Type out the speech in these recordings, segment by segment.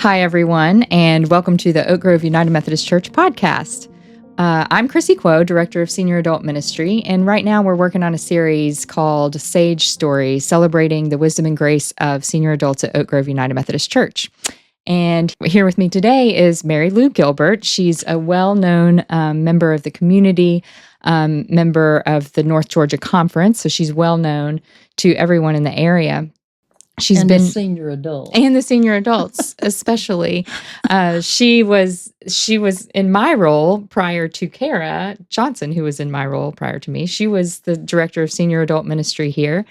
Hi, everyone, and welcome to the Oak Grove United Methodist Church podcast. I'm Krisy Kuo, Director of Senior Adult Ministry, and right now we're working on a series called Sage Stories, celebrating the wisdom and grace of senior adults at Oak Grove United Methodist Church. And here with me today is Mary Lou Gilbert. She's a well-known member of the community, member of the North Georgia Conference, so she's well-known to everyone in the area. She's been the senior adults. And the senior adults, especially. She was in my role prior to Kara Johnson, who was in my role prior to me. She was the director of senior adult ministry here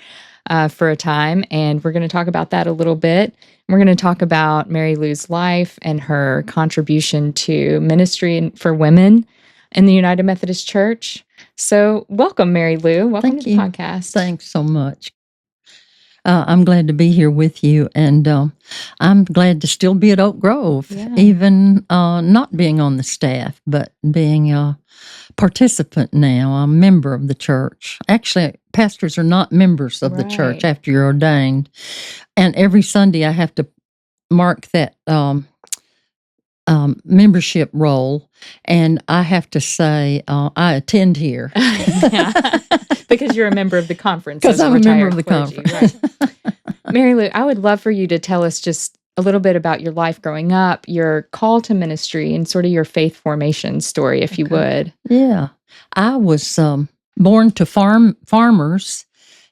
for a time, and we're going to talk about that a little bit. We're going to talk about Mary Lou's life and her contribution to ministry for women in the United Methodist Church. So welcome, Mary Lou. Welcome to the podcast. Thanks so much. I'm glad to be here with you, and I'm glad to still be at Oak Grove, even not being on the staff, but being a participant now, a member of the church. Actually, pastors are not members of the church after you're ordained, and every Sunday I have to mark that membership roll, and I have to say I attend here. Because you're a member of the conference. Because I'm a member of the conference. Right. Mary Lou, I would love for you to tell us just a little bit about your life growing up, your call to ministry, and sort of your faith formation story, if you would. Yeah. I was born to farmers,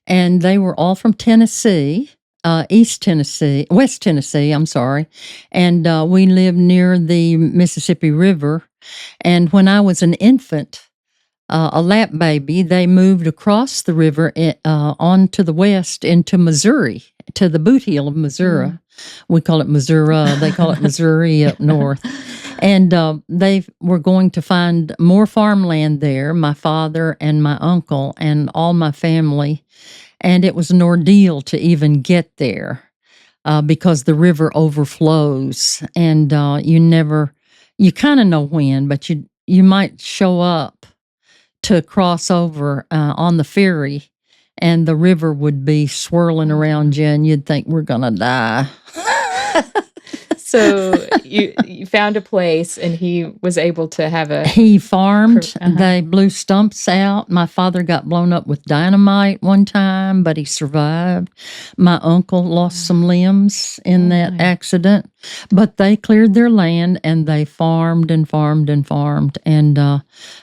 and they were all from Tennessee. West Tennessee, and we lived near the Mississippi River. And when I was an infant, a lap baby, they moved across the river on to the west into Missouri, to the boot heel of Missouri. Mm. We call it Missouri. They call it Missouri up north. And they were going to find more farmland there, my father and my uncle and all my family. And it was an ordeal to even get there because the river overflows, and you kind of know when, but you might show up to cross over on the ferry, and the river would be swirling around you, and you'd think, we're going to die. So you found a place, and he was able to have He farmed. They blew stumps out. My father got blown up with dynamite one time, but he survived. My uncle lost some limbs in that accident, but they cleared their land, and they farmed and farmed and farmed. And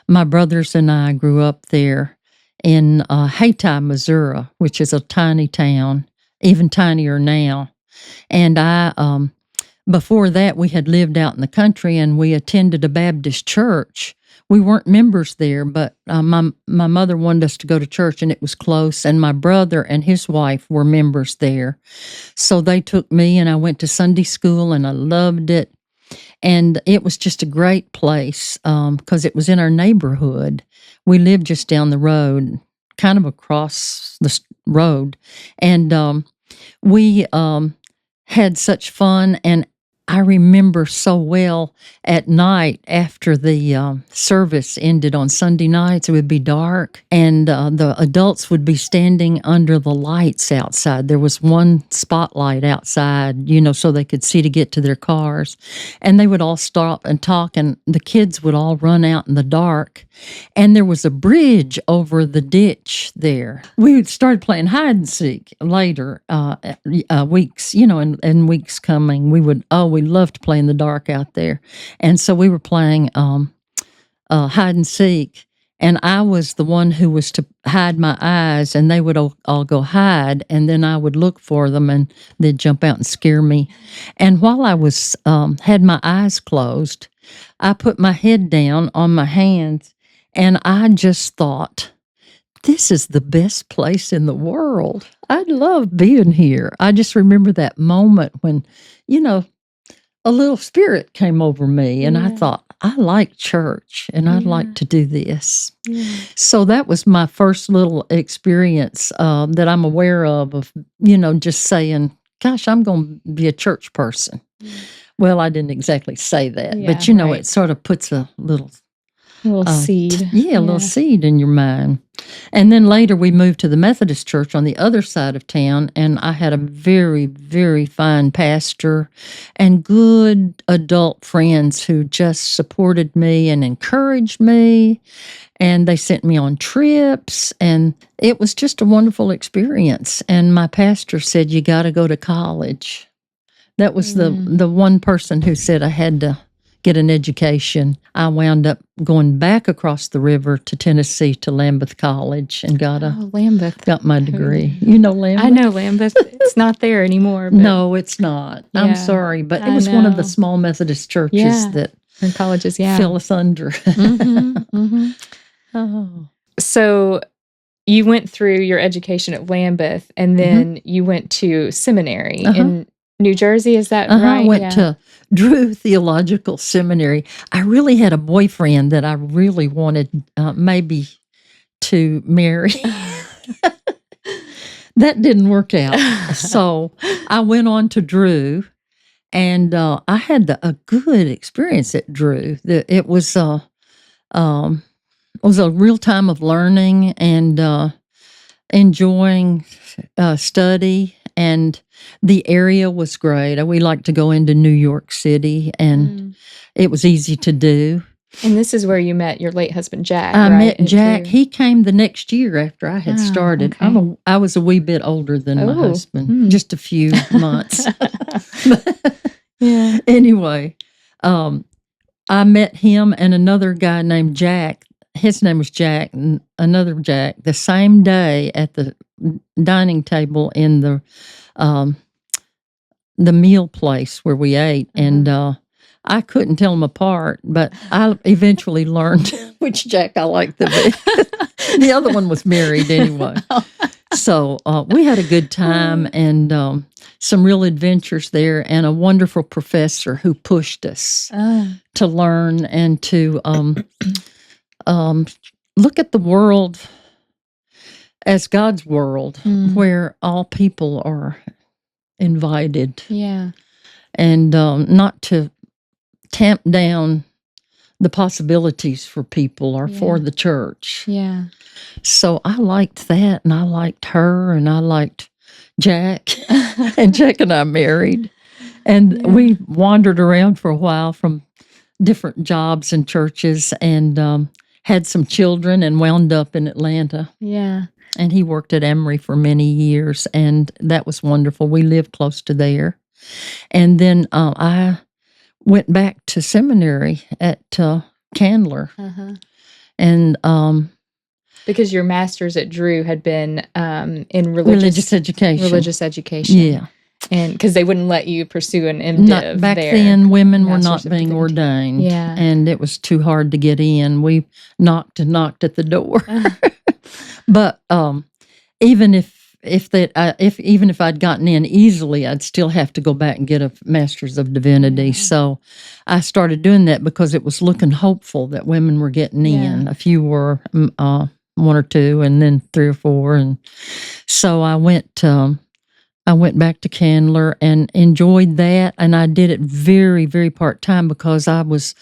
my brothers and I grew up there in Hayti, Missouri, which is a tiny town, even tinier now. And before that, we had lived out in the country, and we attended a Baptist church. We weren't members there, but my mother wanted us to go to church, and it was close, and my brother and his wife were members there. So they took me, and I went to Sunday school, and I loved it. And it was just a great place because it was in our neighborhood. We lived just down the road, kind of across the road. And we had such fun, and I remember so well at night after the service ended on Sunday nights, it would be dark, and the adults would be standing under the lights outside. There was one spotlight outside, so they could see to get to their cars, and they would all stop and talk, and the kids would all run out in the dark, and there was a bridge over the ditch there. We started playing hide and seek later, weeks, and weeks coming. We loved to play in the dark out there. And so we were playing hide and seek, and I was the one who was to hide my eyes, and they would all go hide, and then I would look for them, and they'd jump out and scare me. And while I was had my eyes closed, I put my head down on my hands, and I just thought, this is the best place in the world. I love being here. I just remember that moment when, a little spirit came over me, and I thought, I like church, and I'd like to do this. Yeah. So that was my first little experience that I'm aware of, just saying, gosh, I'm going to be a church person. Well, I didn't exactly say that, but, it sort of puts a little A little seed. A little seed in your mind. And then later we moved to the Methodist church on the other side of town, and I had a very, very fine pastor and good adult friends who just supported me and encouraged me, and they sent me on trips, and it was just a wonderful experience. And my pastor said, "You got to go to college." That was the one person who said I had to get an education. I wound up going back across the river to Tennessee to Lambeth College and got my degree. You know Lambeth? I know Lambeth. It's not there anymore. But no, it's not. Yeah, I'm sorry, but it was one of the small Methodist churches that and colleges, fill us under. Oh. So you went through your education at Lambeth, and then you went to seminary in New Jersey, is that right? I went to Drew Theological Seminary. I really had a boyfriend that I really wanted maybe to marry. That didn't work out. So I went on to Drew, and I had a good experience at Drew. It was a real time of learning and enjoying study. And the area was great. We liked to go into New York City, and it was easy to do. And this is where you met your late husband, Jack, I met Jack. He came the next year after I had started. Okay. I was a wee bit older than my husband, just a few months. Anyway, I met him and another guy named Jack. His name was Jack, and another Jack, the same day at the dining table in the meal place where we ate, and I couldn't tell them apart, but I eventually learned which Jack I liked the best. The other one was married anyway. So we had a good time and some real adventures there, and a wonderful professor who pushed us to learn and to look at the world as God's world, where all people are invited. Yeah. And not to tamp down the possibilities for people or for the church. Yeah. So I liked that, and I liked her, and I liked Jack. And Jack and I married. And we wandered around for a while from different jobs and churches, and had some children and wound up in Atlanta. Yeah. And he worked at Emory for many years, and that was wonderful. We lived close to there. And then I went back to seminary at Candler. And because your master's at Drew had been in religious education. Yeah. And because they wouldn't let you pursue an MDiv back there. then, women were not being ordained. Yeah. And it was too hard to get in. We knocked at the door. But even if I'd gotten in easily, I'd still have to go back and get a Master's of Divinity. Yeah. So I started doing that because it was looking hopeful that women were getting in. A few were, one or two, and then 3 or 4, and so I went back to Candler and enjoyed that, and I did it very, very part-time because I was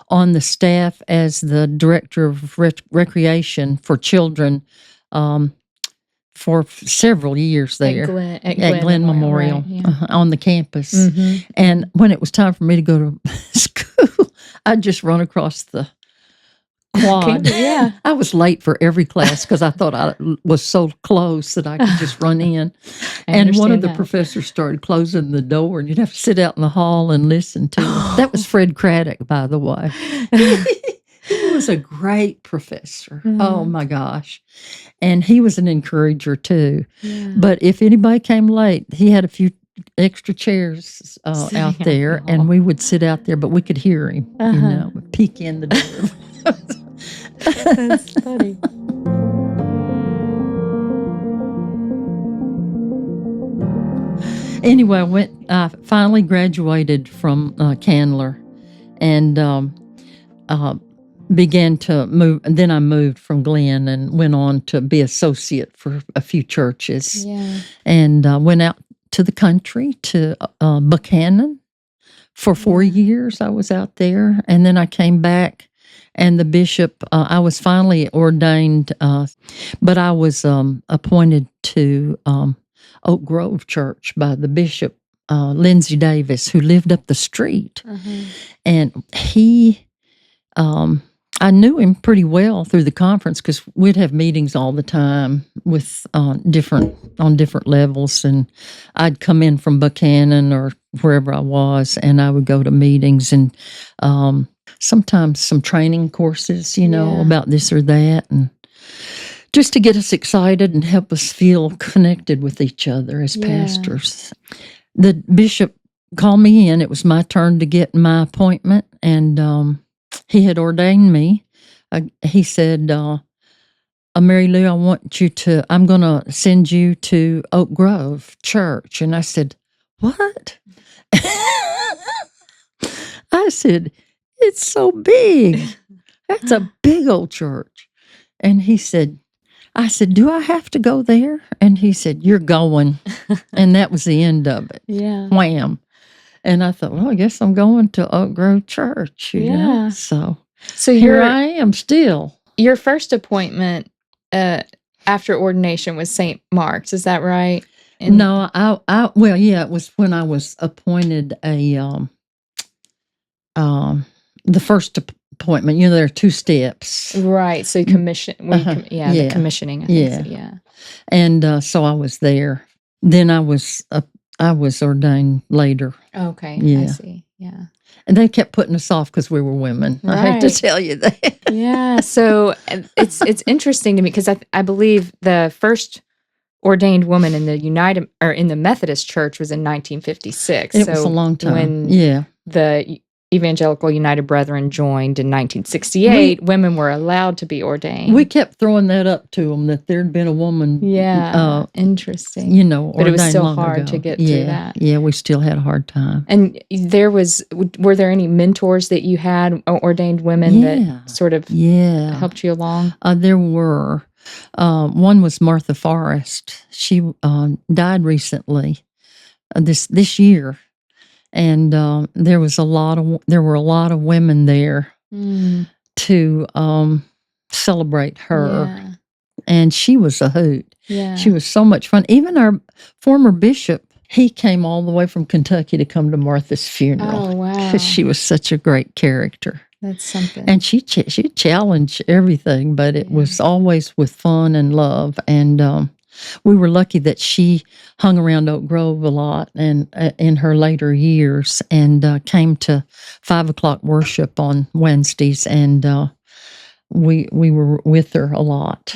on the staff as the director of recreation for children for several years there at Glenn Memorial, right, on the campus. And when it was time for me to go to school, I'd just run across the quad. I was late for every class because I thought I was so close that I could just run in. And one of the professors started closing the door, and you'd have to sit out in the hall and listen to him. That was Fred Craddock, by the way. He was a great professor. Oh, my gosh. And he was an encourager, too. Yeah. But if anybody came late, he had a few extra chairs out there, and we would sit out there, but we could hear him, peek in the door. That's funny. Anyway, I finally graduated from Candler, and began to move. And then I moved from Glenn and went on to be associate for a few churches. Yeah. And went out to the country to Buchanan for 4 years. I was out there, and then I came back And the bishop, I was finally ordained, but I was appointed to Oak Grove Church by the bishop, Lindsay Davis, who lived up the street. And he, I knew him pretty well through the conference because we'd have meetings all the time with on different levels. And I'd come in from Buchanan or wherever I was, and I would go to meetings and sometimes some training courses, about this or that, and just to get us excited and help us feel connected with each other as pastors. The bishop called me in. It was my turn to get my appointment, and he had ordained me. He said, Mary Lou, I'm going to send you to Oak Grove Church. And I said, what? I said, it's so big. That's a big old church. And I said, do I have to go there? And he said, you're going. And that was the end of it. Yeah. Wham. And I thought, well, I guess I'm going to Oak Grove Church. You know? So here I am still. Your first appointment after ordination was St. Mark's. Is that right? No, it was when I was appointed the first appointment. There are two steps. Right. So commission. The commissioning. I think so, yeah. And so I was there. Then I was ordained later. Okay. Yeah. I see. Yeah. And they kept putting us off because we were women. Right. I hate to tell you that. Yeah. So it's interesting to me because I believe the first ordained woman in the Methodist Church was in 1956. It was a long time. When the Evangelical United Brethren joined in 1968, women were allowed to be ordained. We kept throwing that up to them that there'd been a woman. Yeah, interesting. But it was still hard to get through that. Yeah, we still had a hard time. And were there any mentors that you had, ordained women that sort of helped you along? There were. One was Martha Forrest. She died recently, this year. And there were a lot of women there to celebrate her. Yeah. And she was a hoot. Yeah. She was so much fun. Even our former bishop, he came all the way from Kentucky to come to Martha's funeral. Oh, wow. Because she was such a great character. That's something. And she challenged everything, but it was always with fun and love. And we were lucky that she hung around Oak Grove a lot and in her later years and came to 5:00 worship on Wednesdays. And we were with her a lot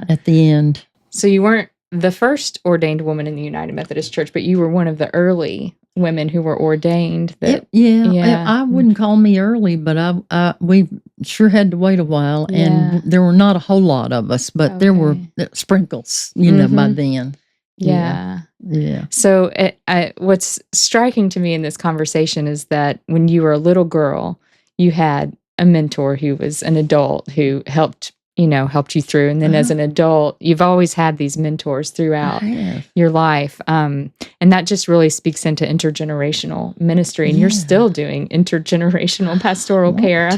at the end. So you weren't the first ordained woman in the United Methodist Church, but you were one of the early women who were ordained. I wouldn't call me early, but we sure had to wait a while, and there were not a whole lot of us, but there were sprinkles, by then. Yeah. Yeah. So what's striking to me in this conversation is that when you were a little girl, you had a mentor who was an adult who helped you through. And then as an adult, you've always had these mentors throughout your life. And that just really speaks into intergenerational ministry. And you're still doing intergenerational pastoral care.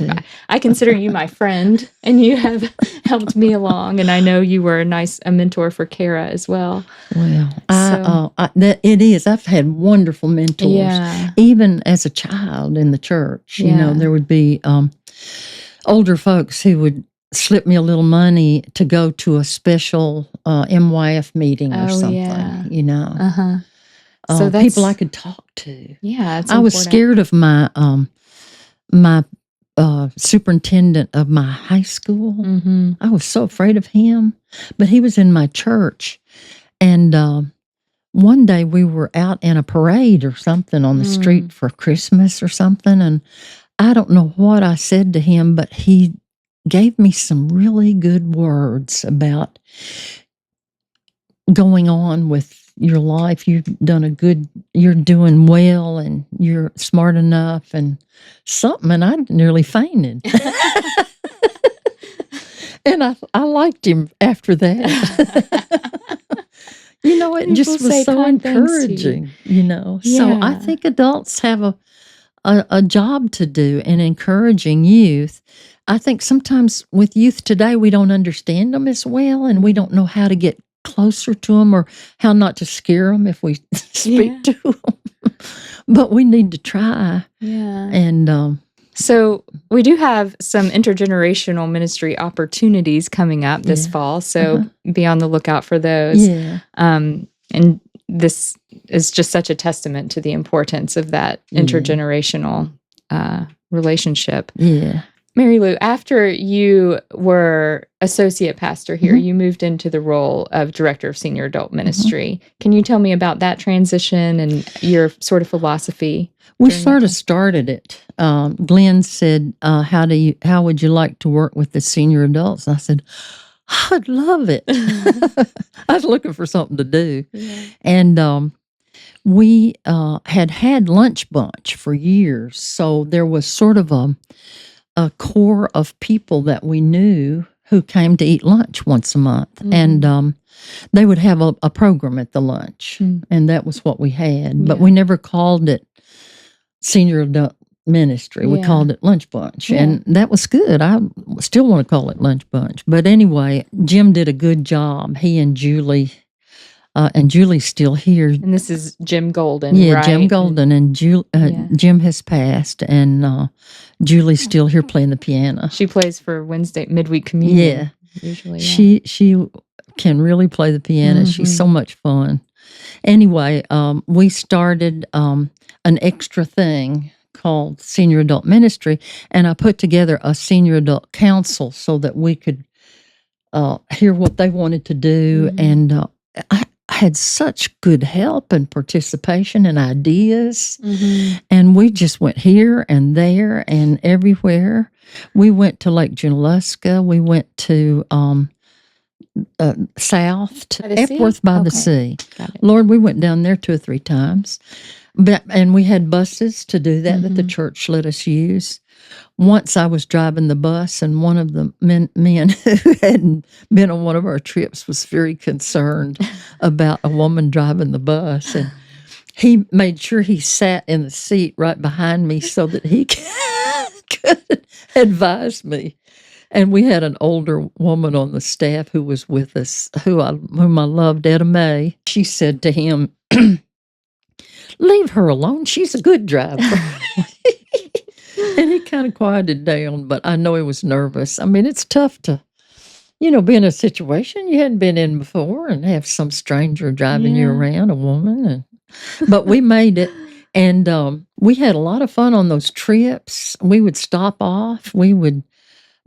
I consider you my friend, and you have helped me along. And I know you were a mentor for Kara as well. Well, it is. I've had wonderful mentors. Yeah. Even as a child in the church, there would be older folks who would slip me a little money to go to a special MYF meeting or something, So that's people I could talk to. Yeah, I was scared of my superintendent of my high school. Mm-hmm. I was so afraid of him, but he was in my church. And one day we were out in a parade or something on the street for Christmas or something, and I don't know what I said to him, but he gave me some really good words about going on with your life. You're doing well, and you're smart enough, and something, and I nearly fainted. And I liked him after that. It just was so encouraging, So I think adults have a job to do and encouraging youth. I think sometimes with youth today, we don't understand them as well, and we don't know how to get closer to them or how not to scare them if we speak to them. But we need to try. Yeah. And so we do have some intergenerational ministry opportunities coming up this fall, so be on the lookout for those. Yeah. And this is just such a testament to the importance of that intergenerational relationship. Yeah. Mary Lou, after you were associate pastor here, you moved into the role of director of senior adult ministry. Can you tell me about that transition and your sort of philosophy? We sort of started it. Glenn said, how would you like to work with the senior adults? And I said, I'd love it. I was looking for something to do. Yeah. And we had lunch bunch for years. So there was sort of a core of people that we knew who came to eat lunch once a month. And they would have a program at the lunch. And that was what we had. But we never called it senior adult ministry. We called it lunch bunch. And that was good. I still want to call it lunch bunch. But anyway, Jim did a good job. He and Julie, and Julie's still here. And this is Jim Golden, right? Jim Golden. And Jim has passed, and Julie's still here playing the piano. She plays for Wednesday midweek communion. Usually. She can really play the piano. She's so much fun. Anyway, we started an extra thing called Senior Adult Ministry, and I put together a senior adult council so that we could hear what they wanted to do. And I had such good help and participation and ideas. And we just went here and there and everywhere. We went to Lake Junaluska. We went to south to Epworth by the sea. Lord, we went down there 2 or 3 times. And we had buses to do that that the church let us use. Once I was driving the bus, and one of the men who hadn't been on one of our trips was very concerned about a woman driving the bus. And he made sure he sat in the seat right behind me so that he could advise me. And we had an older woman on the staff who was with us, whom I loved, Etta May. She said to him, "Leave her alone. She's a good driver." And he kind of quieted down, but I know he was nervous. I mean, it's tough to, be in a situation you hadn't been in before and have some stranger driving you around, a woman. But we made it, and we had a lot of fun on those trips. We would stop off.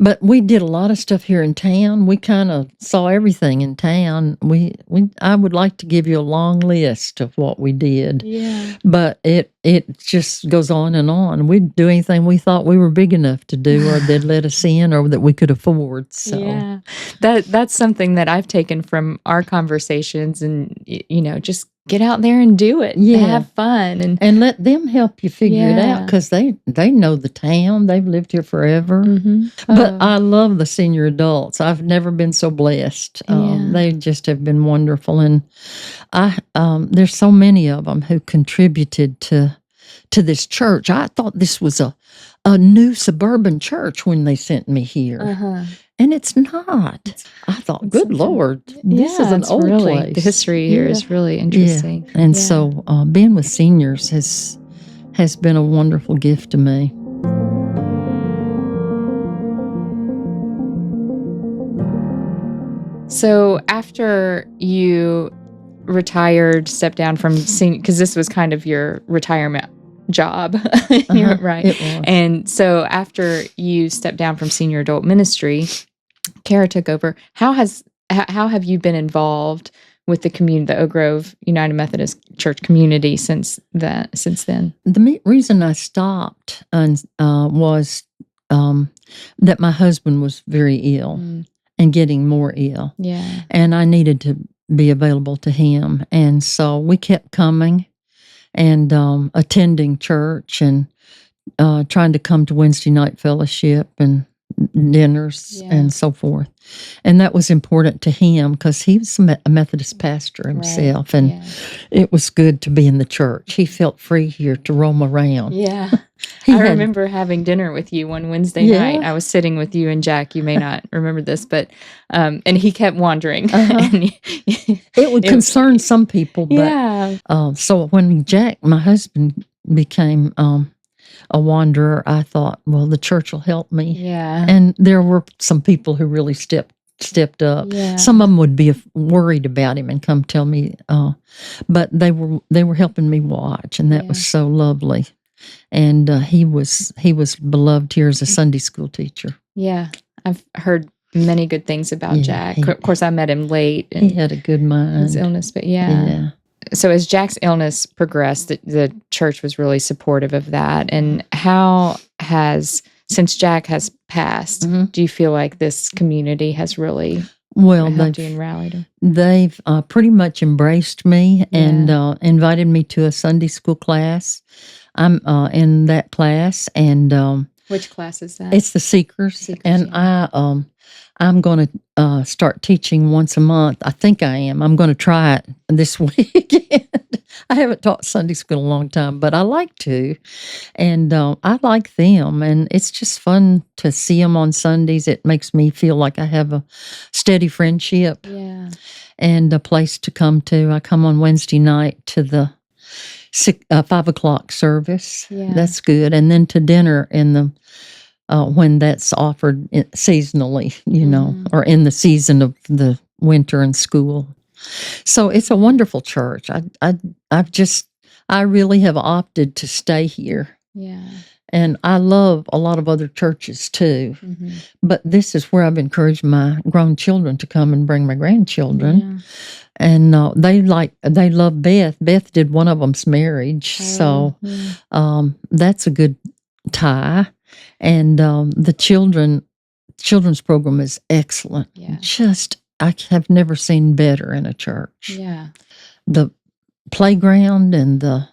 But we did a lot of stuff here in town. We kind of saw everything in town. I would like to give you a long list of what we did. Yeah. But it just goes on and on. We'd do anything we thought we were big enough to do, or they'd let us in, or that we could afford. So yeah, that's something that I've taken from our conversations, and just get out there and do it. Yeah. Have fun. And let them help you figure it out, because they know the town. They've lived here forever. But I love the senior adults. I've never been so blessed. They just have been wonderful. And there's so many of them who contributed to this church. I thought this was a new suburban church when they sent me here. And it's not. I thought, good Lord, this is an old place. The history here is really interesting. Yeah. And so being with seniors has been a wonderful gift to me. So after you retired, stepped down from senior, because this was kind of your retirement job, right? It was. And so after you stepped down from senior adult ministry, Kara took over. How have you been involved with the community, the Oak Grove United Methodist Church community since then? The reason I stopped was that my husband was very ill and getting more ill. Yeah. And I needed to be available to him. And so we kept coming and attending church and trying to come to Wednesday night fellowship and dinners and so forth. And that was important to him because he was a Methodist pastor himself, and it was good to be in the church. He felt free here to roam around. Yeah. I remember having dinner with you one Wednesday night. I was sitting with you and Jack. You may not remember this, but and he kept wandering. And it would concern some people. But, so when Jack, my husband, became a wanderer, I thought, well, the church will help me. Yeah. And there were some people who really stepped up. Yeah. Some of them would be worried about him and come tell me, but they were helping me watch, and that was so lovely. And he was beloved here as a Sunday school teacher. Yeah, I've heard many good things about Jack. Of course, I met him late. And he had a good mind. His illness, but So as Jack's illness progressed, the church was really supportive of that. And how since Jack has passed, do you feel like this community has really helped you and rallied him? They've pretty much embraced me and invited me to a Sunday school class. I'm in that class, and which class is that? It's the Seekers, and I'm going to start teaching once a month. I think I am. I'm going to try it this weekend. I haven't taught Sunday school in a long time, but I like to, and I like them, and it's just fun to see them on Sundays. It makes me feel like I have a steady friendship and a place to come to. I come on Wednesday night to the 5 o'clock service. Yeah. That's good. And then to dinner in the when that's offered seasonally, or in the season of the winter and school. So it's a wonderful church. I really have opted to stay here. Yeah. And I love a lot of other churches too. Mm-hmm. But this is where I've encouraged my grown children to come and bring my grandchildren. Yeah. And they love Beth. Beth did one of them's marriage. So that's a good tie. And the children's program is excellent. Yeah. I have never seen better in a church. Yeah. The playground and the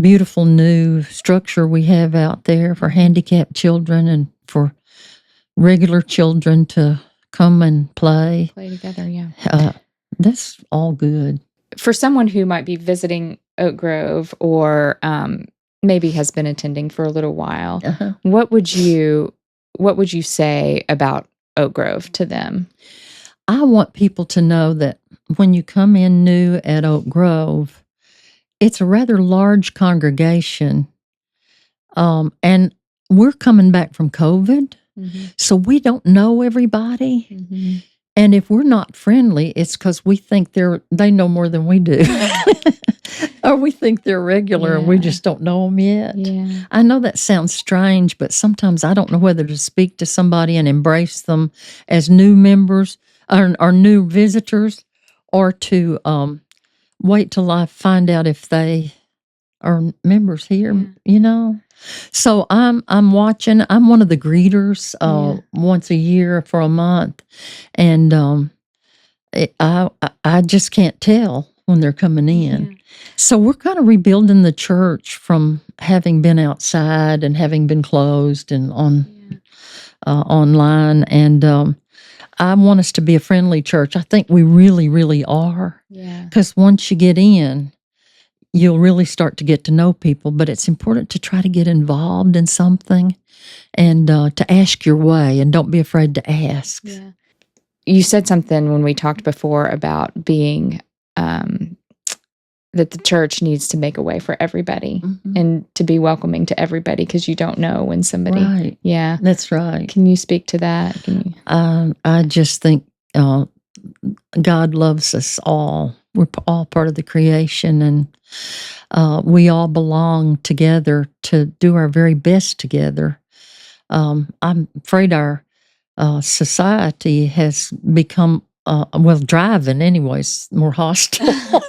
beautiful new structure we have out there for handicapped children and for regular children to come and play together. Yeah. That's all good. For someone who might be visiting Oak Grove or maybe has been attending for a little while, what would you say about Oak Grove to them? I want people to know that when you come in new at Oak Grove, it's a rather large congregation, and we're coming back from COVID, so we don't know everybody. Mm-hmm. And if we're not friendly, it's because we think they know more than we do. Or we think they're regular and we just don't know them yet. Yeah. I know that sounds strange, but sometimes I don't know whether to speak to somebody and embrace them as new members or new visitors, or to wait till I find out if they are members here, So I'm watching. I'm one of the greeters once a year for a month, and I just can't tell when they're coming in. Yeah. So we're kind of rebuilding the church from having been outside and having been closed and online, and I want us to be a friendly church. I think we really, really are. Yeah. Because once you get in, you'll really start to get to know people, but it's important to try to get involved in something and to ask your way, and don't be afraid to ask. Yeah. You said something when we talked before about being, that the church needs to make a way for everybody and to be welcoming to everybody, because you don't know when somebody... Right. Yeah. That's right. Can you speak to that? I just think God loves us all. We're all part of the creation, and we all belong together to do our very best together. I'm afraid our society has become, driving anyways, more hostile.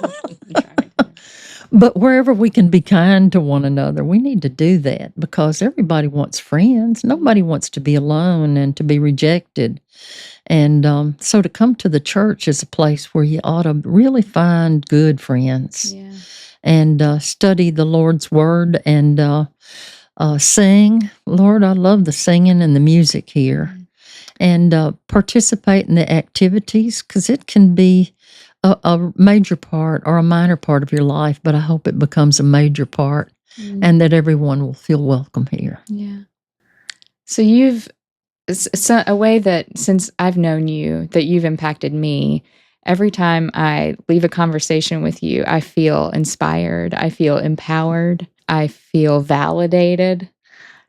But wherever we can be kind to one another, we need to do that, because everybody wants friends. Nobody wants to be alone and to be rejected. And so to come to the church is a place where you ought to really find good friends and study the Lord's Word and sing. Lord, I love the singing and the music here. And participate in the activities, because it can be a major part or a minor part of your life, but I hope it becomes a major part and that everyone will feel welcome here. Yeah. So a way that, since I've known you, that you've impacted me. Every time I leave a conversation with you, I feel inspired. I feel empowered. I feel validated.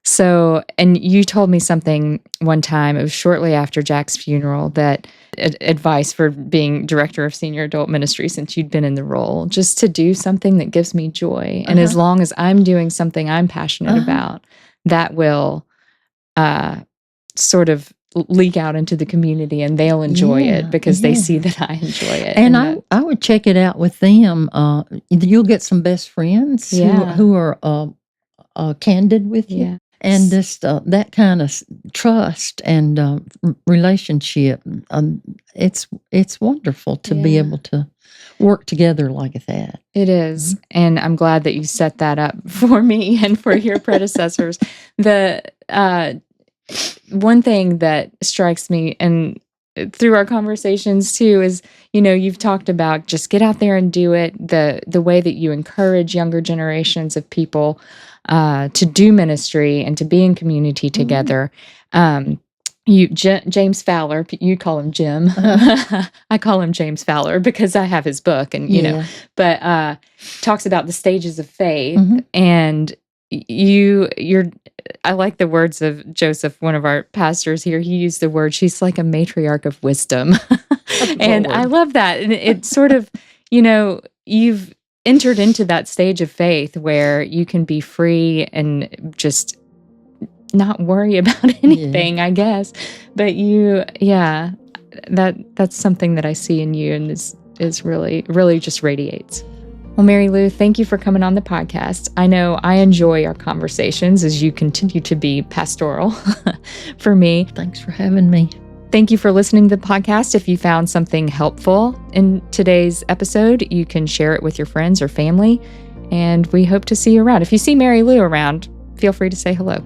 So, and you told me something one time, it was shortly after Jack's funeral, that advice for being director of senior adult ministry, since you'd been in the role, just to do something that gives me joy. And as long as I'm doing something I'm passionate about, that will sort of leak out into the community, and they'll enjoy it because they see that I enjoy it. And I would check it out with them. You'll get some best friends who are candid with you. Yeah. And just that kind of trust and relationship, it's wonderful to be able to work together like that. It is. And I'm glad that you set that up for me and for your predecessors. The one thing that strikes me, and through our conversations too, is, you've talked about just get out there and do it, the way that you encourage younger generations of people to do ministry and to be in community together. James Fowler, you call him Jim. I call him James Fowler because I have his book, and but talks about the stages of faith, and I like the words of Joseph, one of our pastors here. He used the word, she's like a matriarch of wisdom. And I love that. And it's sort of, you've entered into that stage of faith where you can be free and just not worry about anything, I guess. But that's something that I see in you, and is really, really just radiates. Well, Mary Lou, thank you for coming on the podcast. I know I enjoy our conversations as you continue to be pastoral for me. Thanks for having me. Thank you for listening to the podcast. If you found something helpful in today's episode, you can share it with your friends or family, and we hope to see you around. If you see Mary Lou around, feel free to say hello.